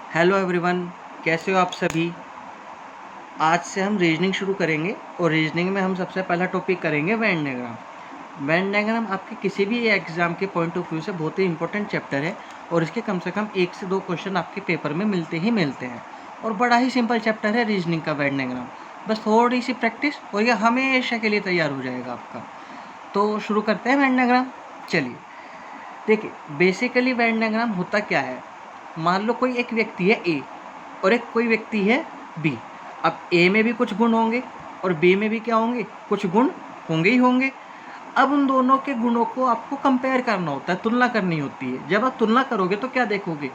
Hello everyone, कैसे हो आप सभी। आज से हम रीजनिंग शुरू करेंगे और रीजनिंग में हम सबसे पहला टॉपिक करेंगे वेन डायग्राम। वेन डायग्राम आपके किसी भी एग्ज़ाम के पॉइंट ऑफ व्यू से बहुत ही इंपॉर्टेंट चैप्टर है और इसके कम से कम 1 से 2 क्वेश्चन आपके पेपर में मिलते हैं और बड़ा ही सिंपल चैप्टर है रीजनिंग का वेन डायग्राम। बस थोड़ी सी प्रैक्टिस और यह हमेशा के लिए तैयार हो जाएगा आपका। तो शुरू करते हैं वेन डायग्राम। चलिए देखिए, बेसिकली वेन डायग्राम होता क्या है। मान लो कोई एक व्यक्ति है ए और एक कोई व्यक्ति है बी। अब ए में भी कुछ गुण होंगे और बी में भी क्या होंगे, कुछ गुण होंगे ही होंगे। अब उन दोनों के गुणों को आपको कंपेयर करना होता है, तुलना करनी होती है। जब आप तुलना करोगे तो क्या देखोगे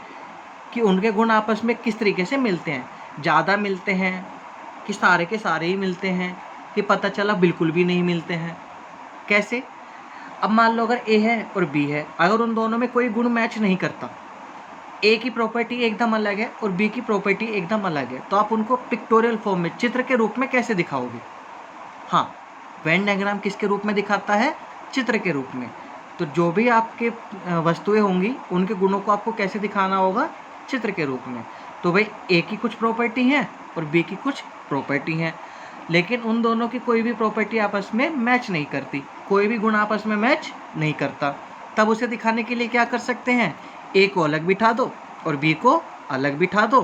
कि उनके गुण आपस में किस तरीके से मिलते हैं, ज़्यादा मिलते हैं कि सारे के सारे ही मिलते हैं, कि पता चला बिल्कुल भी नहीं मिलते हैं। कैसे? अब मान लो अगर ए है और बी है, अगर उन दोनों में कोई गुण मैच नहीं करता, ए की प्रॉपर्टी एकदम अलग है और बी की प्रॉपर्टी एकदम अलग है, तो आप उनको पिक्टोरियल फॉर्म में, चित्र के रूप में कैसे दिखाओगे? हाँ, वेन डायग्राम किसके रूप में दिखाता है? चित्र के रूप में। तो जो भी आपके वस्तुएं होंगी उनके गुणों को आपको कैसे दिखाना होगा? चित्र के रूप में। तो भाई ए की कुछ प्रॉपर्टी हैं और बी की कुछ प्रॉपर्टी हैं, लेकिन उन दोनों की कोई भी प्रॉपर्टी आपस में मैच नहीं करती, कोई भी गुण आपस में मैच नहीं करता। तब उसे दिखाने के लिए क्या कर सकते हैं? ए को अलग बिठा दो और बी को अलग बिठा दो।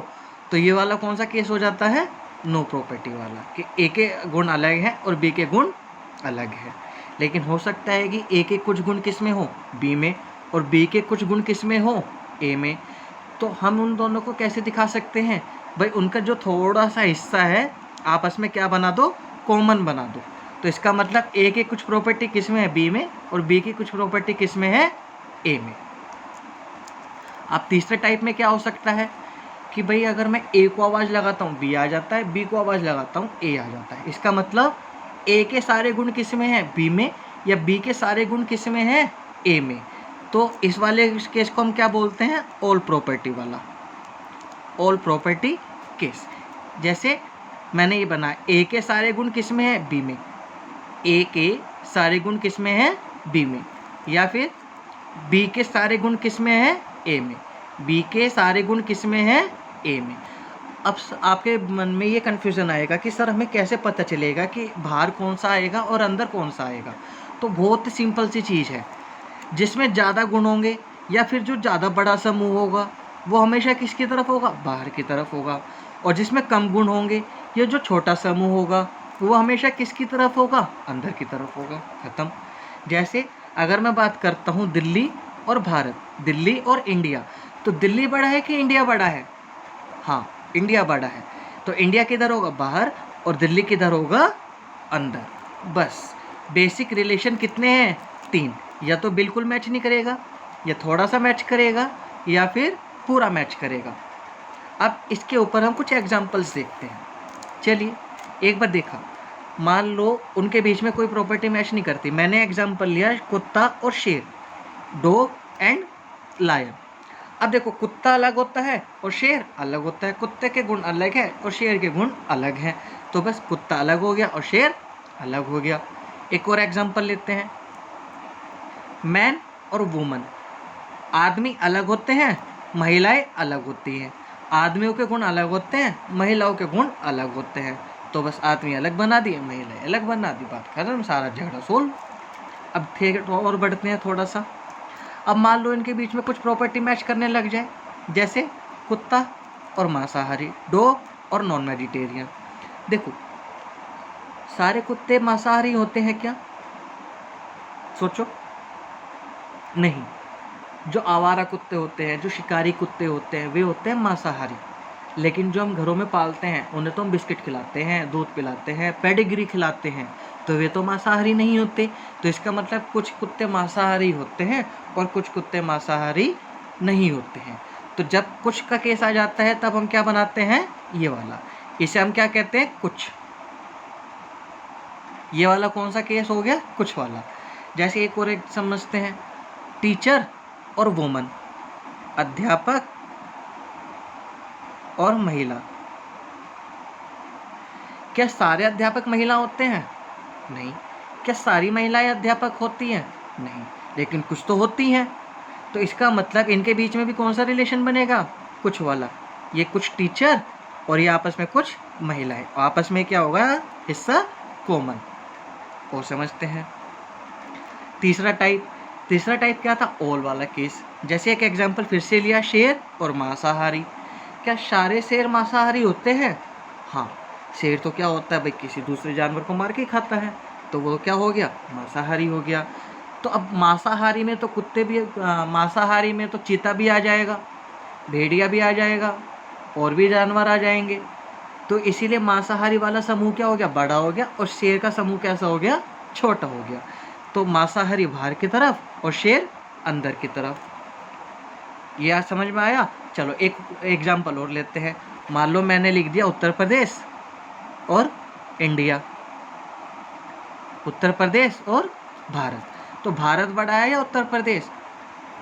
तो ये वाला कौन सा केस हो जाता है? नो प्रॉपर्टी वाला, कि ए के गुण अलग हैं और बी के गुण अलग है। लेकिन हो सकता है कि ए के कुछ गुण किस में हो? बी में, और बी के कुछ गुण किस में हो? ए में। तो हम उन दोनों को कैसे दिखा सकते हैं? भाई उनका जो थोड़ा सा हिस्सा है आपस में क्या बना दो? कॉमन बना दो। तो इसका मतलब ए के कुछ प्रॉपर्टी किस में है? बी में, और बी की कुछ प्रॉपर्टी किस में है? ए में। अब तीसरे टाइप में क्या हो सकता है कि भाई अगर मैं ए को आवाज़ लगाता हूँ बी आ जाता है, बी को आवाज़ लगाता हूँ ए आ जाता है। इसका मतलब ए के सारे गुण किस में हैं? बी में, या बी के सारे गुण किस में हैं? ए में। तो इस वाले केस को हम क्या बोलते हैं? ऑल प्रॉपर्टी वाला, ऑल प्रॉपर्टी केस। जैसे मैंने ये बना, ए के सारे गुण किस में है? बी में। ए के सारे गुण किस में है? बी में। या फिर बी के सारे गुण किस में है? ए में। बी के सारे गुण किस में है? ए में। अब आपके मन में ये कन्फ्यूज़न आएगा कि सर हमें कैसे पता चलेगा कि बाहर कौन सा आएगा और अंदर कौन सा आएगा? तो बहुत सिंपल सी चीज़ है, जिसमें ज़्यादा गुण होंगे या फिर जो ज़्यादा बड़ा समूह होगा वो हमेशा किसकी तरफ होगा? बाहर की तरफ होगा। और जिसमें कम गुण होंगे या जो छोटा समूह होगा वो हमेशा किसकी तरफ होगा? अंदर की तरफ होगा। ख़त्म। जैसे अगर मैं बात करता हूँ दिल्ली और भारत, दिल्ली और इंडिया, तो दिल्ली बड़ा है कि इंडिया बड़ा है? हाँ, इंडिया बड़ा है। तो इंडिया किधर होगा? बाहर, और दिल्ली किधर होगा? अंदर। बस बेसिक रिलेशन कितने हैं? 3। या तो बिल्कुल मैच नहीं करेगा, या थोड़ा सा मैच करेगा, या फिर पूरा मैच करेगा। अब इसके ऊपर हम कुछ एग्जांपल्स देखते हैं। चलिए एक बार देखा, मान लो उनके बीच में कोई प्रॉपर्टी मैच नहीं करती। मैंने एग्जांपल लिया कुत्ता और शेर, डॉग एंड लायन। अब देखो, कुत्ता अलग होता है और शेर अलग होता है, कुत्ते के गुण अलग है और शेर के गुण अलग हैं। तो बस कुत्ता अलग हो गया और शेर अलग हो गया। एक और एग्जांपल लेते हैं, मैन और वुमन। आदमी अलग होते हैं, महिलाएं अलग होती हैं। आदमियों के गुण अलग होते हैं, महिलाओं के गुण अलग होते हैं। तो बस आदमी अलग बना दिए, महिलाएं अलग बना दी, बात खत्म, सारा झगड़ा सोल्व। अब फिर और बढ़ते हैं थोड़ा सा। अब मान लो इनके बीच में कुछ प्रॉपर्टी मैच करने लग जाए, जैसे कुत्ता और मांसाहारी, डॉग और नॉन वेजिटेरियन। देखो, सारे कुत्ते मांसाहारी होते हैं क्या? सोचो। नहीं। जो आवारा कुत्ते होते हैं, जो शिकारी कुत्ते होते हैं, वे होते हैं मांसाहारी। लेकिन जो हम घरों में पालते हैं उन्हें तो हम बिस्किट खिलाते हैं, दूध पिलाते हैं, पेडिग्री खिलाते हैं, तो वे तो मांसाहारी नहीं होते। तो इसका मतलब कुछ कुत्ते मांसाहारी होते हैं और कुछ कुत्ते मांसाहारी नहीं होते हैं। तो जब कुछ का केस आ जाता है तब हम क्या बनाते हैं? ये वाला। इसे हम क्या कहते हैं? कुछ। ये वाला कौन सा केस हो गया? कुछ वाला। जैसे एक और एक समझते हैं, टीचर और वुमन, अध्यापक और महिला। क्या सारे अध्यापक महिला होते हैं? नहीं। क्या सारी महिलाएं अध्यापक होती हैं? नहीं। लेकिन कुछ तो होती हैं। तो इसका मतलब इनके बीच में भी कौन सा रिलेशन बनेगा? कुछ वाला। ये कुछ टीचर और ये आपस में कुछ महिलाएं, आपस में क्या होगा, हिस्सा कॉमन। और समझते हैं तीसरा टाइप क्या था, ऑल वाला केस। जैसे एक एग्जांपल फिर से लिया, शेर और मांसाहारी। क्या सारे शेर मांसाहारी होते हैं? हाँ, शेर तो क्या होता है भाई, किसी दूसरे जानवर को मार के खाता है, तो वो क्या हो गया, मांसाहारी हो गया। तो अब मांसाहारी में तो कुत्ते भी, मांसाहारी में तो चीता भी आ जाएगा, भेड़िया भी आ जाएगा, और भी जानवर आ जाएंगे। तो इसीलिए मांसाहारी वाला समूह क्या हो गया, बड़ा हो गया, और शेर का समूह कैसा हो गया, छोटा हो गया। तो मांसाहारी बाहर की तरफ और शेर अंदर की तरफ। यह समझ में आया? चलो एक एग्जाम्पल और लेते हैं। मान लो मैंने लिख दिया उत्तर प्रदेश और इंडिया, उत्तर प्रदेश और भारत। तो भारत बड़ा है या उत्तर प्रदेश?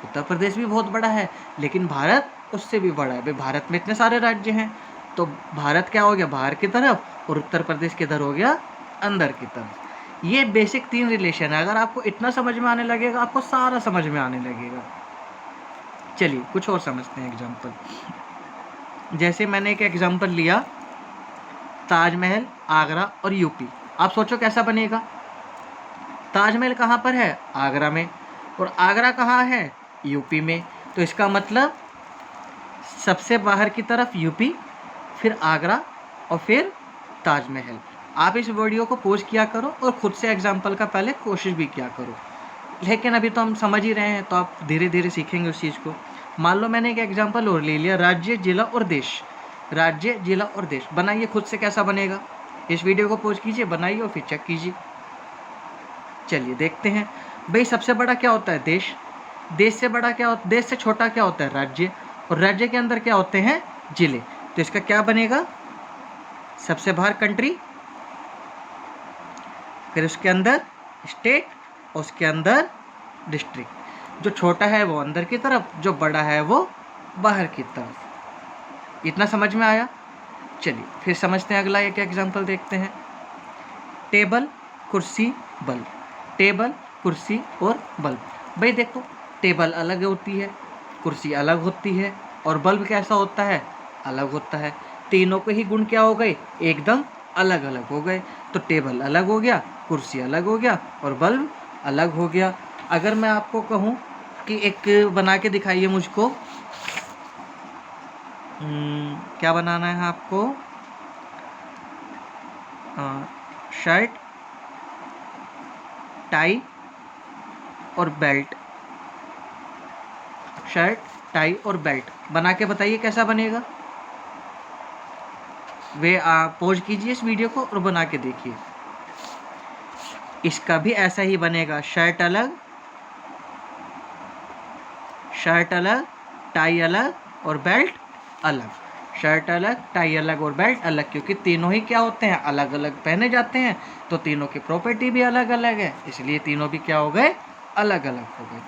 उत्तर प्रदेश भी बहुत बड़ा है, लेकिन भारत उससे भी बड़ा है। भाई भारत में इतने सारे राज्य हैं, तो भारत क्या हो गया, बाहर की तरफ, और उत्तर प्रदेश किधर हो गया, अंदर की तरफ। ये बेसिक 3 रिलेशन है। अगर आपको इतना समझ में आने लगेगा, आपको सारा समझ में आने लगेगा। चलिए कुछ और समझते हैं एग्जाम्पल। जैसे मैंने एक एग्जाम्पल लिया, ताजमहल, आगरा और यूपी। आप सोचो कैसा बनेगा। ताजमहल कहाँ पर है, आगरा में, और आगरा कहाँ है, यूपी में। तो इसका मतलब सबसे बाहर की तरफ यूपी, फिर आगरा, और फिर ताजमहल। आप इस वीडियो को पॉज किया करो और खुद से एग्जाम्पल का पहले कोशिश भी किया करो। लेकिन अभी तो हम समझ ही रहे हैं, तो आप धीरे धीरे सीखेंगे उस चीज़ को। मान लो मैंने एक एग्जाम्पल और ले लिया, राज्य, जिला और देश। राज्य, जिला और देश बनाइए खुद से, कैसा बनेगा। इस वीडियो को पॉज कीजिए, बनाइए और फिर चेक कीजिए। चलिए देखते हैं। भाई सबसे बड़ा क्या होता है, देश। देश से बड़ा क्या होता है, देश से छोटा क्या होता है, राज्य। और राज्य के अंदर क्या होते हैं, जिले। तो इसका क्या बनेगा, सबसे बाहर कंट्री, फिर उसके अंदर स्टेट, और उसके अंदर डिस्ट्रिक्ट। जो छोटा है वो अंदर की तरफ, जो बड़ा है वो बाहर की तरफ। इतना समझ में आया? चलिए फिर समझते हैं, अगला एक एग्जांपल देखते हैं। टेबल, कुर्सी, बल्ब। टेबल, कुर्सी और बल्ब। भाई देखो, टेबल अलग होती है, कुर्सी अलग होती है, और बल्ब कैसा होता है, अलग होता है। तीनों के ही गुण क्या हो गए, एकदम अलग अलग हो गए। तो टेबल अलग हो गया, कुर्सी अलग हो गया, और बल्ब अलग हो गया। अगर मैं आपको कहूँ कि एक बना के दिखाइए मुझको, क्या बनाना है आपको, शर्ट, टाई और बेल्ट। शर्ट, टाई और बेल्ट बना के बताइए कैसा बनेगा। वे पॉज कीजिए इस वीडियो को और बना के देखिए। इसका भी ऐसा ही बनेगा, शर्ट अलग, टाई अलग और बेल्ट अलग। शर्ट अलग, टाई अलग और बेल्ट अलग, क्योंकि तीनों ही क्या होते हैं, अलग अलग पहने जाते हैं। तो तीनों की प्रॉपर्टी भी अलग अलग है, इसलिए तीनों भी क्या हो गए, अलग अलग हो गए।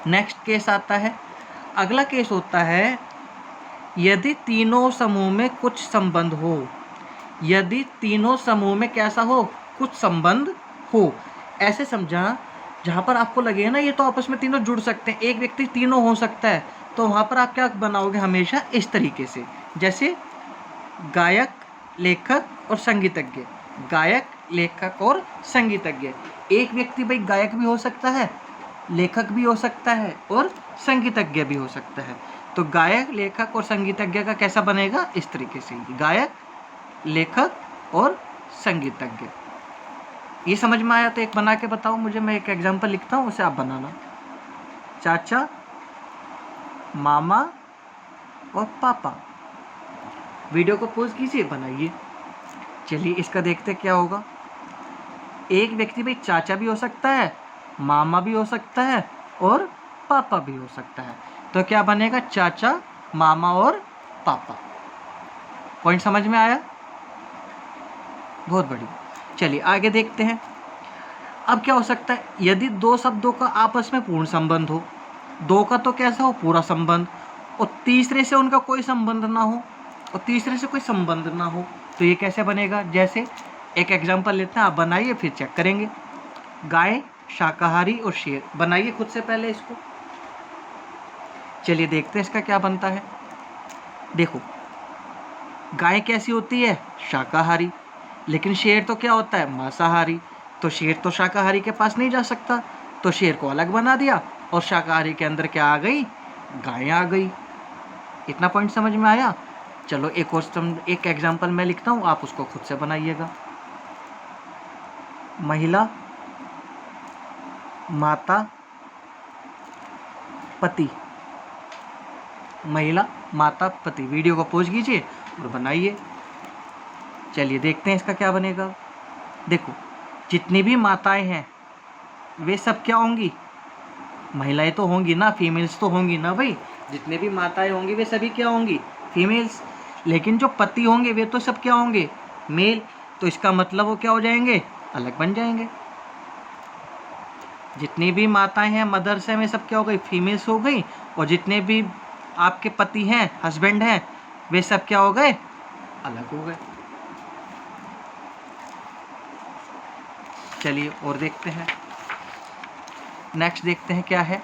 नेक्स्ट केस आता है, अगला केस होता है, यदि तीनों समूह में कुछ संबंध हो। यदि तीनों समूह में कैसा हो, कुछ संबंध हो। ऐसे समझा, जहाँ पर आपको लगेगा ना ये तो आपस में तीनों जुड़ सकते हैं, एक व्यक्ति तीनों हो सकता है, तो वहाँ पर आप क्या बनाओगे, हमेशा इस तरीके से। जैसे गायक, लेखक और संगीतज्ञ। गायक, लेखक और संगीतज्ञ। एक व्यक्ति भाई गायक भी हो सकता है, लेखक भी हो सकता है, और संगीतज्ञ भी हो सकता है। तो गायक, लेखक और संगीतज्ञ का कैसा बनेगा, इस तरीके से, गायक, लेखक और संगीतज्ञ। ये समझ में आया? तो एक बना के बताओ मुझे, मैं एक एग्जांपल लिखता हूँ, उसे आप बनाना। चाचा, मामा और पापा। वीडियो को पॉज कीजिए, बनाइए। चलिए इसका देखते क्या होगा। एक व्यक्ति भाई चाचा भी हो सकता है, मामा भी हो सकता है, और पापा भी हो सकता है। तो क्या बनेगा, चाचा, मामा और पापा। पॉइंट समझ में आया? बहुत बढ़िया। चलिए आगे देखते हैं। अब क्या हो सकता है, यदि दो शब्दों का आपस में पूर्ण संबंध हो। दो का तो कैसा हो, पूरा संबंध, और तीसरे से उनका कोई संबंध ना हो, और तीसरे से कोई संबंध ना हो, तो ये कैसे बनेगा। जैसे एक एग्जांपल लेते हैं, आप बनाइए फिर चेक करेंगे। गाय, शाकाहारी और शेर। बनाइए खुद से पहले इसको। चलिए देखते हैं इसका क्या बनता है। देखो गाय कैसी होती है? शाकाहारी। लेकिन शेर तो क्या होता है? मांसाहारी। तो शेर तो शाकाहारी के पास नहीं जा सकता, तो शेर को अलग बना दिया और शाकाहारी के अंदर क्या आ गई? गाय आ गई। इतना पॉइंट समझ में आया? चलो एक एग्जांपल मैं लिखता हूँ, आप उसको खुद से बनाइएगा। महिला, माता, पति। महिला, माता, पति। वीडियो को पॉज कीजिए और बनाइए। चलिए देखते हैं इसका क्या बनेगा। देखो जितनी भी माताएं हैं वे सब क्या होंगी? महिलाएं तो होंगी ना, फीमेल्स तो होंगी ना भाई। जितने भी माताएं होंगी वे सभी क्या होंगी? फीमेल्स। लेकिन जो पति होंगे वे तो सब क्या होंगे? मेल। तो इसका मतलब वो क्या हो जाएंगे? अलग बन जाएंगे। जितनी भी माताएं हैं, मदर्स हैं, वे सब क्या हो गई? फीमेल्स हो गई। और जितने भी आपके पति हैं, हस्बैंड हैं, वे सब क्या हो गए? अलग हो गए। चलिए और देखते हैं। नेक्स्ट देखते हैं क्या है।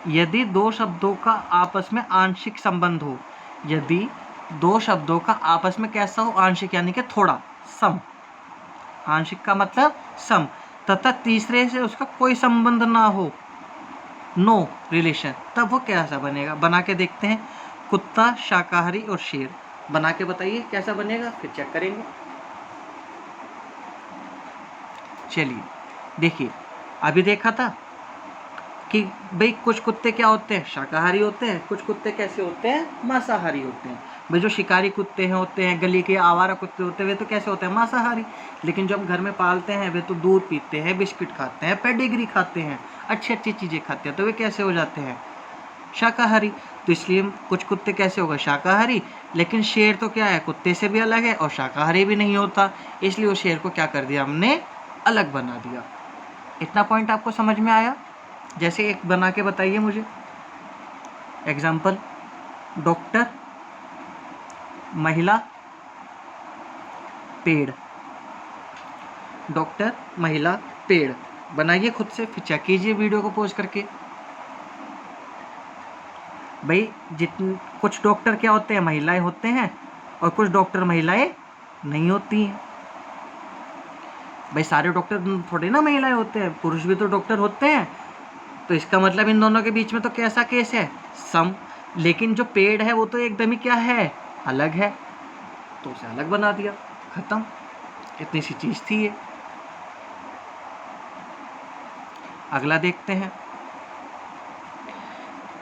यदि दो शब्दों का आपस में आंशिक संबंध हो, यदि दो शब्दों का आपस में कैसा हो? आंशिक यानी कि थोड़ा, सम। आंशिक का मतलब सम। तथा तीसरे से उसका कोई संबंध ना हो, नो रिलेशन, तब वो कैसा बनेगा? बना के देखते हैं। कुत्ता, शाकाहारी और शेर। बना के बताइए कैसा बनेगा, फिर चेक करेंगे। चलिए देखिए, अभी देखा था कि भाई कुछ कुत्ते क्या होते हैं? शाकाहारी होते हैं। कुछ कुत्ते कैसे होते हैं? मांसाहारी होते हैं। भाई जो शिकारी कुत्ते हैं होते हैं, गली के आवारा कुत्ते होते हैं, वे तो कैसे होते हैं? मांसाहारी। लेकिन जो हम घर में पालते हैं वे तो दूध पीते हैं, बिस्किट खाते हैं, पेडिग्री खाते हैं, अच्छी अच्छी चीज़ें खाते हैं, तो वे कैसे हो जाते हैं? शाकाहारी। तो इसलिए कुछ कुत्ते कैसे हो गए? शाकाहारी। लेकिन शेर तो क्या है? कुत्ते से भी अलग है और शाकाहारी भी नहीं होता, इसलिए उस शेर को क्या कर दिया हमने? अलग बना दिया। इतना पॉइंट आपको समझ में आया? जैसे एक बना के बताइए मुझे एग्जाम्पल। डॉक्टर, महिला, पेड़। डॉक्टर, महिला, पेड़। बनाइए खुद से, फिर चेक कीजिए वीडियो को पॉज करके। भाई कुछ डॉक्टर क्या होते हैं? महिलाएं होते हैं, और कुछ डॉक्टर महिलाएं नहीं होती हैं। भाई सारे डॉक्टर थोड़े ना महिलाएं होते हैं, पुरुष भी तो डॉक्टर होते हैं। तो इसका मतलब इन दोनों के बीच में तो कैसा केस है? सम। लेकिन जो पेड़ है वो तो एकदम ही क्या है? अलग है, तो उसे अलग बना दिया, खत्म। इतनी सी चीज थी ये। अगला देखते हैं।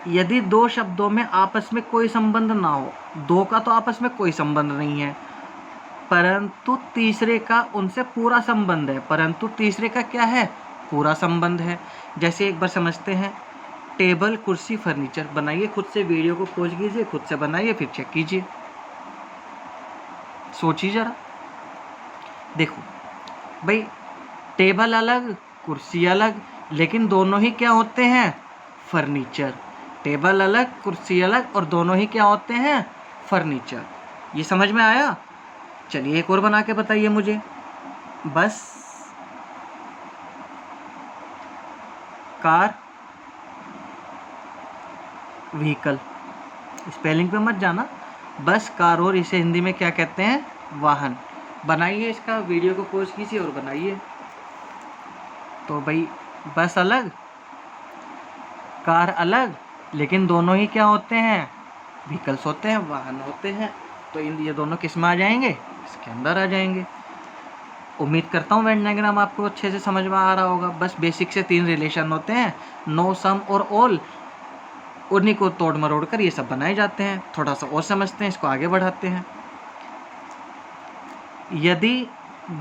यदि दो शब्दों में आपस में कोई संबंध ना हो, दो का तो आपस में कोई संबंध नहीं है, परंतु तीसरे का उनसे पूरा संबंध है। परंतु तीसरे का क्या है? पूरा संबंध है। जैसे एक बार समझते हैं। टेबल, कुर्सी, फर्नीचर। बनाइए खुद से, वीडियो को पॉज कीजिए, खुद से बनाइए, फिर चेक कीजिए, सोचिए जरा। देखो भाई टेबल अलग, कुर्सी अलग, लेकिन दोनों ही क्या होते हैं? फर्नीचर। टेबल अलग, कुर्सी अलग, और दोनों ही क्या होते हैं? फर्नीचर। ये समझ में आया? चलिए एक और बना के बताइए मुझे। बस, कार, व्हीकल। स्पेलिंग पे मत जाना। बस, कार, और इसे हिंदी में क्या कहते हैं? वाहन। बनाइए इसका, वीडियो को पॉज कीजिए और बनाइए। तो भाई बस अलग, कार अलग, लेकिन दोनों ही क्या होते हैं? व्हीकल्स होते हैं, वाहन होते हैं। तो ये दोनों किस में आ जाएंगे? इसके अंदर आ जाएंगे। उम्मीद करता हूँ वेन डायग्राम आपको अच्छे से समझ में आ रहा होगा। बस बेसिक से 3 रिलेशन होते हैं, नो, सम और ऑल। उन्हीं को तोड़ मरोड़ कर ये सब बनाए जाते हैं। थोड़ा सा और समझते हैं, इसको आगे बढ़ाते हैं। यदि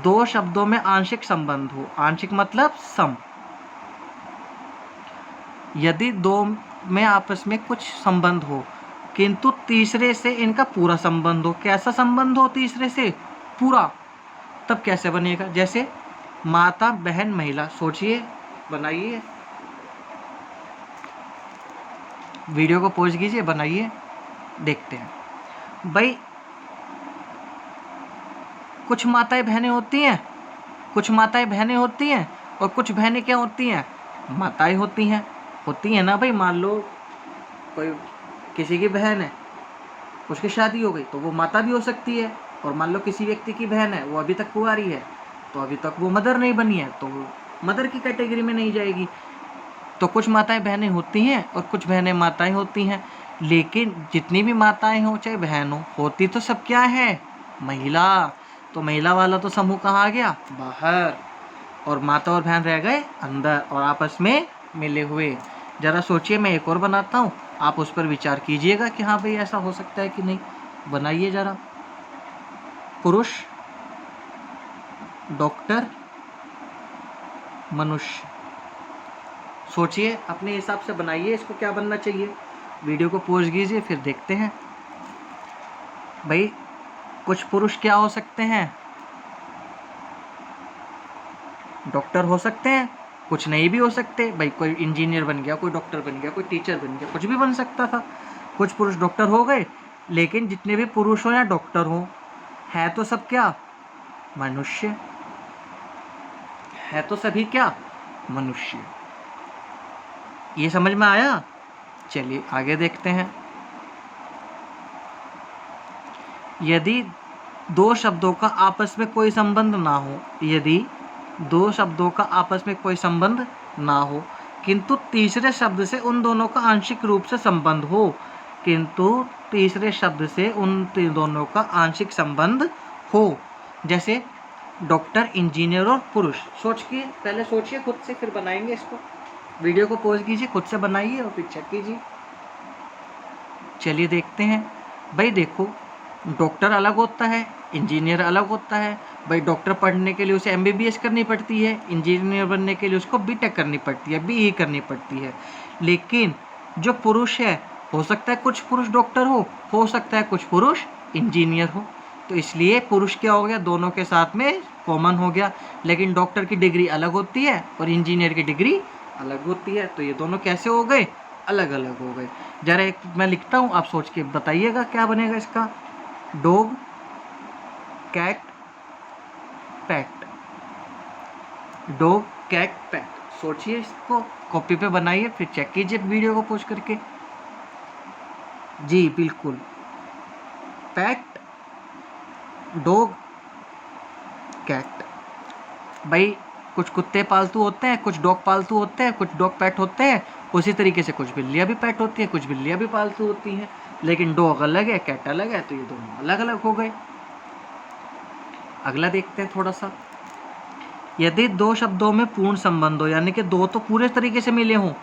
दो शब्दों में आंशिक संबंध हो, आंशिक मतलब सम। यदि दो में आपस में कुछ संबंध हो, किंतु तीसरे से इनका पूरा संबंध हो। कैसा संबंध हो तीसरे से? पूरा। तब कैसे बनेगा? जैसे माता, बहन, महिला। सोचिए, बनाइए, वीडियो को पॉज कीजिए, बनाइए, देखते हैं। भाई कुछ माताएं बहनें होती हैं, कुछ माताएं बहनें होती हैं, और कुछ बहनें क्या होती हैं, माताएं होती हैं ना भाई। मान लो कोई किसी की बहन है, उसकी शादी हो गई तो वो माता भी हो सकती है। और मान लो किसी व्यक्ति की बहन है, वो अभी तक कुंवारी है, तो अभी तक वो मदर नहीं बनी है, तो वो मदर की कैटेगरी में नहीं जाएगी। तो कुछ माताएं बहनें होती हैं और कुछ बहनें माताएं होती हैं। लेकिन जितनी भी माताएं हो चाहे बहन होती तो सब क्या है, महिला। तो महिला वाला तो समूह कहाँ आ गया, बाहर, और माता और बहन रह गए अंदर और आपस में मिले हुए। ज़रा सोचिए, मैं एक और बनाता हूँ, आप उस पर विचार कीजिएगा कि हाँ भाई ऐसा हो सकता है कि नहीं। बनाइए ज़रा। पुरुष, डॉक्टर, मनुष्य। सोचिए अपने हिसाब से बनाइए इसको, क्या बनना चाहिए। वीडियो को पॉज कीजिए, फिर देखते हैं। भाई कुछ पुरुष क्या हो सकते हैं, डॉक्टर हो सकते हैं, कुछ नहीं भी हो सकते। भाई कोई इंजीनियर बन गया, कोई डॉक्टर बन गया, कोई टीचर बन गया, कुछ भी बन सकता था। कुछ पुरुष डॉक्टर हो गए, लेकिन जितने भी पुरुष हो या डॉक्टर हो, है तो सब क्या, मनुष्य। है तो सभी क्या, मनुष्य। ये समझ में आया। चलिए आगे देखते हैं। यदि दो शब्दों का आपस में कोई संबंध ना हो, यदि दो शब्दों का आपस में कोई संबंध ना हो, किंतु तीसरे शब्द से उन दोनों का आंशिक रूप से संबंध हो, किंतु तीसरे शब्द से उन दोनों का आंशिक संबंध हो। जैसे डॉक्टर, इंजीनियर और पुरुष। पहले सोचिए खुद से, फिर बनाएंगे इसको। वीडियो को पॉज कीजिए, खुद से बनाइए और फिर चेक कीजिए। चलिए देखते हैं। भाई देखो, डॉक्टर अलग होता है, इंजीनियर अलग होता है। भाई डॉक्टर पढ़ने के लिए उसे MBBS करनी पड़ती है, इंजीनियर बनने के लिए उसको BTech करनी पड़ती है, BE करनी पड़ती है। लेकिन जो पुरुष है, हो सकता है कुछ पुरुष डॉक्टर हो सकता है कुछ पुरुष इंजीनियर हो। तो इसलिए पुरुष क्या हो गया, दोनों के साथ में कॉमन हो गया। लेकिन डॉक्टर की डिग्री अलग होती है और इंजीनियर की डिग्री अलग होती है। तो ये दोनों कैसे हो गए, अलग अलग हो गए। जरा एक मैं लिखता हूँ, आप सोच के बताइएगा क्या बनेगा इसका। Dog, cat, pat. Dog, cat, pat. सोचिए इसको, कॉपी पे बनाइए, फिर चेक कीजिए वीडियो को पॉज करके। जी बिल्कुल, पैट, डॉग, कैट। भाई कुछ कुत्ते पालतू होते हैं, कुछ डॉग पालतू होते हैं, कुछ डॉग पैट होते हैं। उसी तरीके से कुछ बिल्लियाँ भी पैट होती हैं, कुछ बिल्लियाँ भी पालतू होती हैं। लेकिन डॉग अलग है, कैट अलग है, तो ये दोनों अलग अलग हो गए। अगला देखते हैं थोड़ा सा। यदि दो शब्दों में पूर्ण संबंध हो, यानी कि दो तो पूरे तरीके से मिले हों,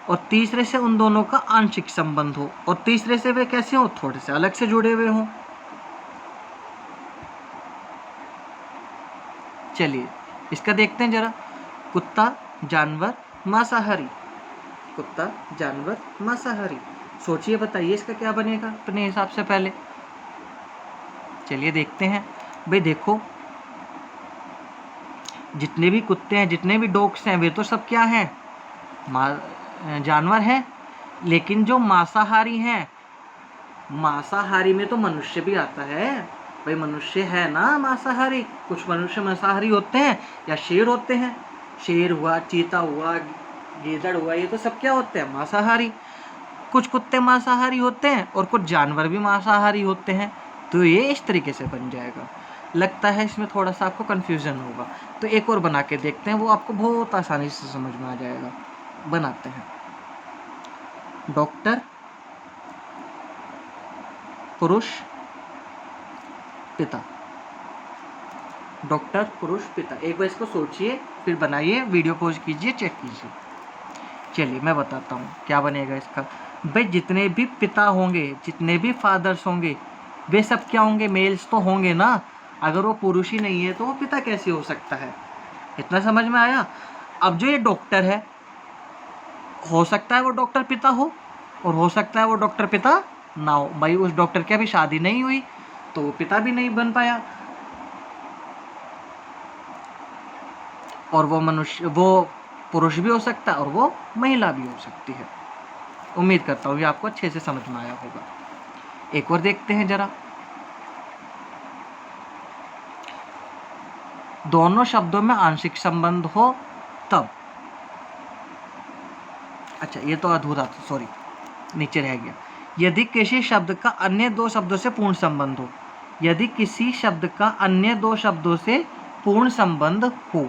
और तीसरे से उन दोनों का आंशिक संबंध हो, और तीसरे से वे कैसे हो, थोड़े से अलग से जुड़े हुए हों। चलिए इसका देखते हैं जरा। कुत्ता, जानवर, मांसाहारी। कुत्ता, जानवर, मांसाहारी। सोचिए बताइए इसका क्या बनेगा अपने हिसाब से पहले। चलिए देखते हैं। भाई देखो, जितने भी कुत्ते हैं, जितने भी डॉग्स हैं, वे तो सब क्या हैं, जानवर हैं। लेकिन जो मांसाहारी हैं, मांसाहारी में तो मनुष्य भी आता है। भाई मनुष्य है ना मांसाहारी। कुछ मनुष्य मांसाहारी होते हैं या शेर होते हैं। शेर हुआ, चीता हुआ, गीदड़ हुआ, ये तो सब क्या होते हैं, मांसाहारी। कुछ कुत्ते मांसाहारी होते हैं और कुछ जानवर भी मांसाहारी होते हैं। तो ये इस तरीके से बन जाएगा। लगता है इसमें थोड़ा सा आपको कन्फ्यूज़न होगा, तो एक और बना के देखते हैं, वो आपको बहुत आसानी से समझ में आ जाएगा। बनाते हैं। डॉक्टर, पुरुष, पिता। डॉक्टर, पुरुष, पिता। एक बार इसको सोचिए, फिर बनाइए, वीडियो पॉज कीजिए, चेक कीजिए। चलिए मैं बताता हूँ क्या बनेगा इसका। भाई जितने भी पिता होंगे, जितने भी फादर्स होंगे, वे सब क्या होंगे, मेल्स तो होंगे ना। अगर वो पुरुष ही नहीं है तो वो पिता कैसे हो सकता है। इतना समझ में आया। अब जो ये डॉक्टर है, हो सकता है वो डॉक्टर पिता हो और हो सकता है वो डॉक्टर पिता ना हो। भाई उस डॉक्टर की अभी शादी नहीं हुई तो वो पिता भी नहीं बन पाया। और वो पुरुष भी हो सकता है और वो महिला भी हो सकती है। उम्मीद करता हूँ ये आपको अच्छे से समझ में आया होगा। एक और देखते हैं जरा। दोनों शब्दों में आंशिक संबंध हो तब, अच्छा ये तो अधूरा था, सॉरी नीचे रह गया। यदि किसी शब्द का अन्य दो शब्दों से पूर्ण संबंध हो, यदि किसी शब्द का अन्य दो शब्दों से पूर्ण संबंध हो,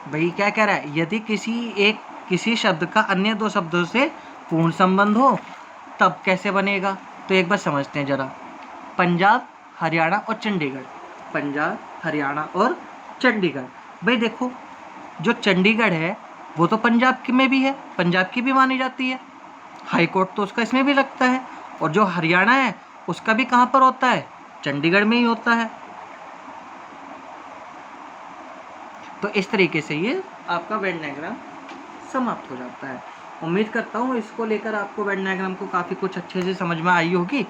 भाई क्या कह रहा है, यदि किसी शब्द का अन्य दो शब्दों से पूर्ण संबंध हो तब कैसे बनेगा, तो एक बार समझते हैं जरा। पंजाब, हरियाणा और चंडीगढ़, पंजाब, हरियाणा और चंडीगढ़। भाई देखो, जो चंडीगढ़ है वो तो पंजाब में भी है, पंजाब की भी मानी जाती है, हाई कोर्ट तो उसका इसमें भी लगता है, और जो हरियाणा है उसका भी कहाँ पर होता है, चंडीगढ़ में ही होता है। तो इस तरीके से ये आपका वेन डायग्राम समाप्त हो जाता है। उम्मीद करता हूँ इसको लेकर आपको वेन डायग्राम को काफ़ी कुछ अच्छे से समझ में आई होगी,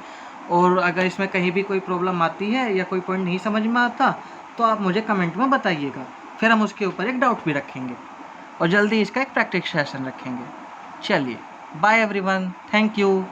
और अगर इसमें कहीं भी कोई प्रॉब्लम आती है या कोई पॉइंट नहीं समझ में आता तो आप मुझे कमेंट में बताइएगा, फिर हम उसके ऊपर एक डाउट भी रखेंगे और जल्दी इसका एक प्रैक्टिस सेशन रखेंगे। चलिए, बाय एवरीवन, थैंक यू।